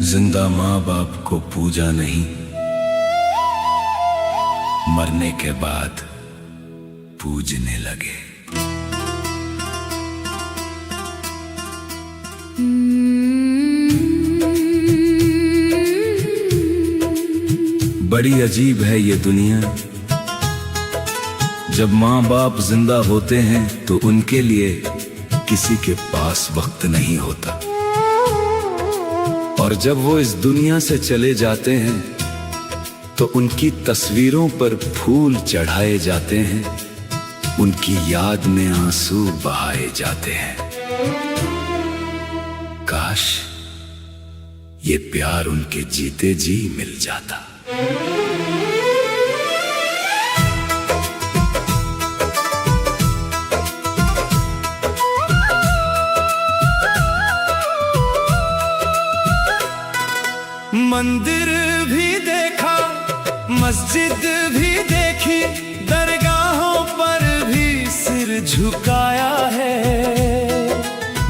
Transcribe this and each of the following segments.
जिंदा माँ बाप को पूजा नहीं, मरने के बाद पूजने लगे। बड़ी अजीब है ये दुनिया, जब माँ बाप जिंदा होते हैं तो उनके लिए किसी के पास वक्त नहीं होता, और जब वो इस दुनिया से चले जाते हैं तो उनकी तस्वीरों पर फूल चढ़ाए जाते हैं, उनकी याद में आंसू बहाए जाते हैं। काश ये प्यार उनके जीते जी मिल जाता। मंदिर भी देखा, मस्जिद भी देखी, दरगाहों पर भी सिर झुकाया है,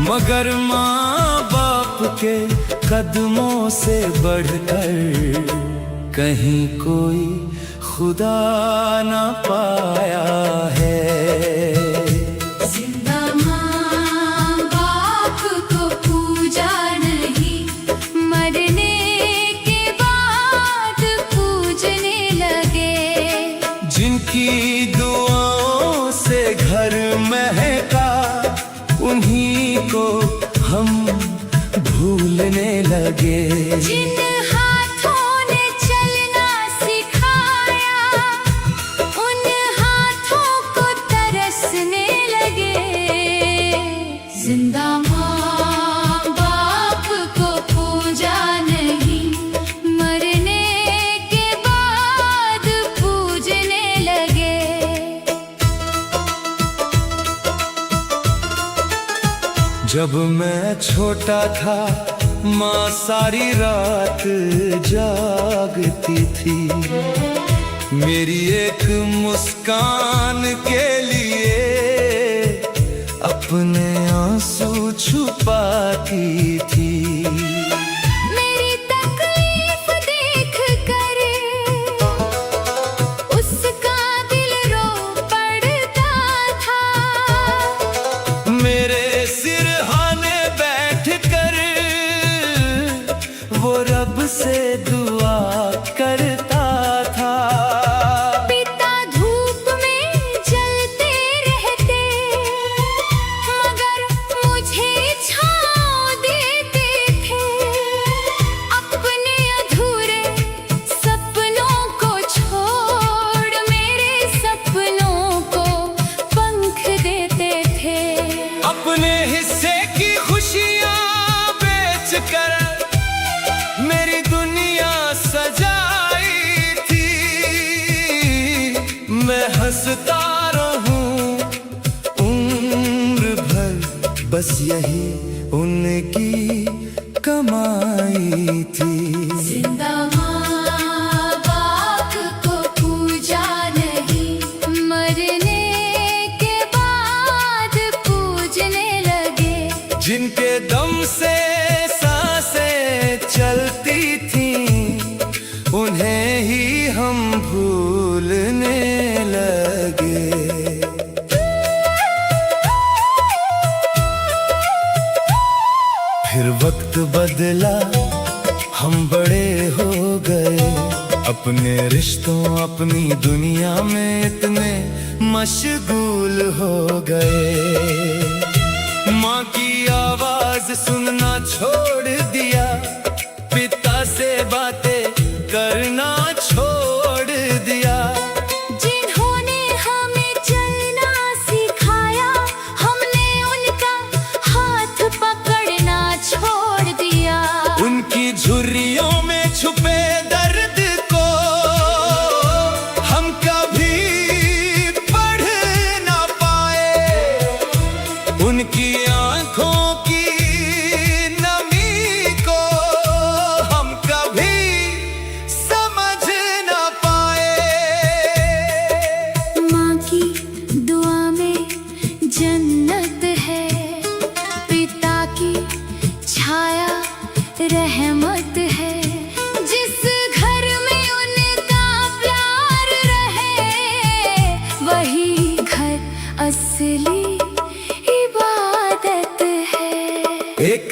मगर माँ बाप के कदमों से बढ़कर कहीं कोई खुदा ना पाया है। जिनकी दुआओं से घर महका, उन्हीं को हम भूलने लगे। जिन हाथों ने चलना सिखाया, उन हाथों को तरसने लगे। जिंदा माँ बाप को पूजा नहीं, मरने के बाद पूजने लगे। जब मैं छोटा था माँ सारी रात जागती थी, मेरी एक मुस्कान के लिए अपने आंसू छुपाती थी। मेरी तकलीफ देख कर उसका दिल रो पड़ता था, मेरे सिरहाने बैठ कर वो रब से दुआ करता था। पिता धूप में जलते रहते, मगर मुझे छाँव देते थे। अपने अधूरे सपनों को छोड़ मेरे सपनों को पंख देते थे। अपने हिस्से की खुशियाँ बेच कर मेरी दुनिया सजाई थी, मैं हंसता रहूं उम्र भर, बस यही उनकी कमाई थी। जिंदा माँ बाप को पूजा नहीं, मरने के बाद पूजने लगे। जिनके दम से सांसें चलती थीं, उन्हें ही हम भूलने लगे। फिर वक्त बदला, हम बड़े हो गए, अपने रिश्तों अपनी दुनिया में इतने मशगूल हो गए। माँ की आवाज सुनना छोड़ दिया, पिता से बातें करना छोड़ दिया। जिन्होंने हमें चलना सिखाया, हमने उनका हाथ पकड़ना छोड़ दिया। उनकी झुर्रियों में छुपे दर्द को हम कभी पढ़ ना पाए, उनकी आंखों की नमी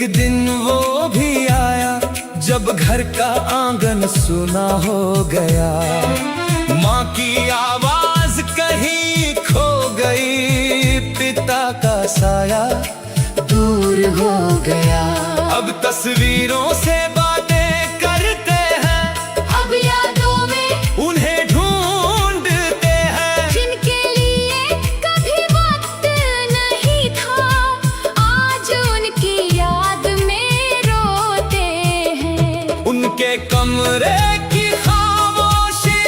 दिन वो भी आया जब घर का आंगन सुना हो गया। माँ की आवाज कहीं खो गई, पिता का साया दूर हो गया। अब तस्वीरों से बातें करते हैं, अब यादों में उन्हें ढूंढते हैं, जिनके लिए कभी वक्त नहीं था, आज उनकी याद में रोते हैं। उनके कमरे की खामोशी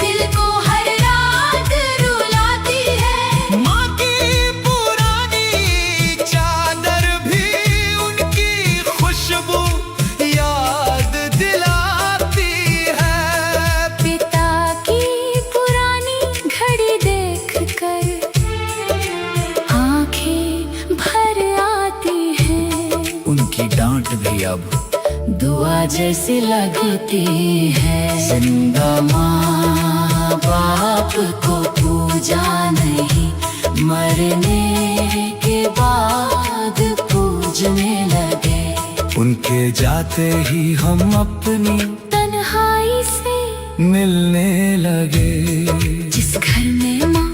दिल को हर रात रुलाती है। माँ की पुरानी चादर भी उनकी खुशबू याद दिलाती है। पिता की पुरानी घड़ी देखकर आंखें भर आती हैं। उनकी डांट भी अब दुआ जैसी लगती है। जिंदा माँ बाप को पूजा नहीं, मरने के बाद पूजने लगे। उनके जाते ही हम अपनी तन्हाई से मिलने लगे। जिस घर में माँ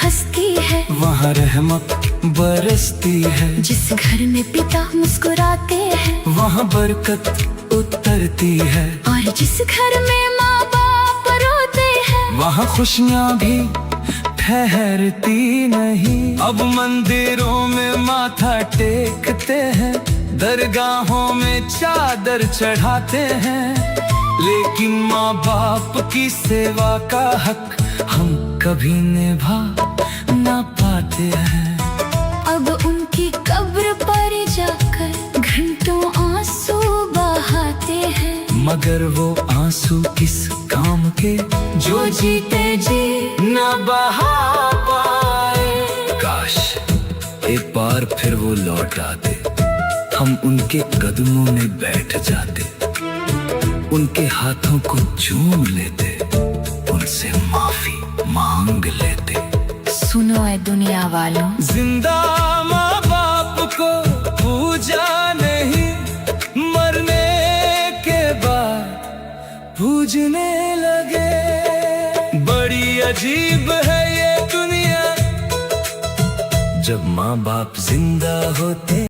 हंसती है, वहाँ रहमत बरसती है। जिस घर में पिता मुस्कुराते हैं, वहाँ बरकत उतरती है। और जिस घर में माँ बाप रोते हैं, वहाँ खुशियाँ भी ठहरती नहीं। अब मंदिरों में माथा टेकते हैं, दरगाहों में चादर चढ़ाते हैं, लेकिन माँ बाप की सेवा का हक हम कभी निभा ना पाते हैं। अब उनकी कब्र पर जाकर घंटों आंसू बहाते हैं। मगर वो आंसू किस काम के, जो जीते जी न बहा पाए। काश एक बार फिर वो लौट आते, हम उनके कदमों में बैठ जाते, उनके हाथों को चूम लेते, उनसे माफी मांग लेते। सुनो ऐ दुनिया वालों, जिंदा माँ बाप को पूजा नहीं, मरने के बाद पूजने लगे। बड़ी अजीब है ये दुनिया, जब माँ बाप जिंदा होते